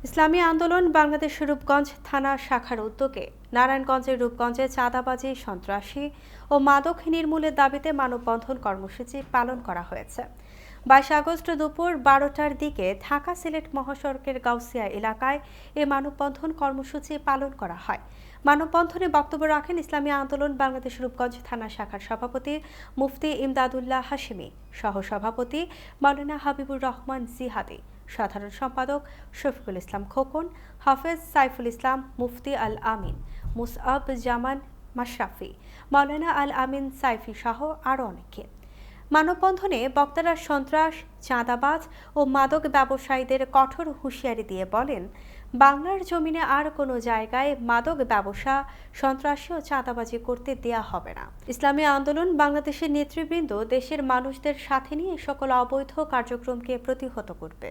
ইসলামী আন্দোলন বাংলাদেশ রূপগঞ্জ থানা শাখার উদ্যোগে নারায়ণগঞ্জের রূপগঞ্জে চাঁদাবাজি, সন্ত্রাসী ও মাদক নির্মূলের দাবিতে মানববন্ধন কর্মসূচি পালন করা হয়েছে। 22 আগস্ট দুপুর 12টার দিকে ঢাকা সিলেট মহাসড়কের গাউসিয়া এলাকায় এ মানববন্ধন কর্মসূচি পালন করা হয়। মানববন্ধনে বক্তব্য রাখেন ইসলামী আন্দোলন বাংলাদেশ রূপগঞ্জ থানা শাখার সভাপতি মুফতি ইমদাদুল্লাহ হাশেমি, সহসভাপতি মাওলানা হাবিবুর রহমান জিহাদি, সাধারণ সম্পাদক শফিকুল ইসলাম খোকন, হাফেজ সাইফুল ইসলাম, মুফতি আল আমিন, মুসআব জামান মাশরাফি, মাওলানা আল আমিন সাইফি সহ আরও অনেকে। মানববন্ধনে বক্তারা সন্ত্রাস, চাঁদাবাজ ও মাদক ব্যবসায়ীদের কঠোর হুঁশিয়ারি দিয়ে বলেন, বাংলার জমিনে আর কোনো জায়গায় মাদক ব্যবসা, সন্ত্রাসী ও চাঁদাবাজি করতে দেয়া হবে না। ইসলামী আন্দোলন বাংলাদেশের নেতৃবৃন্দ দেশের মানুষদের সাথে নিয়ে সকল অবৈধ কার্যক্রমকে প্রতিহত করবে।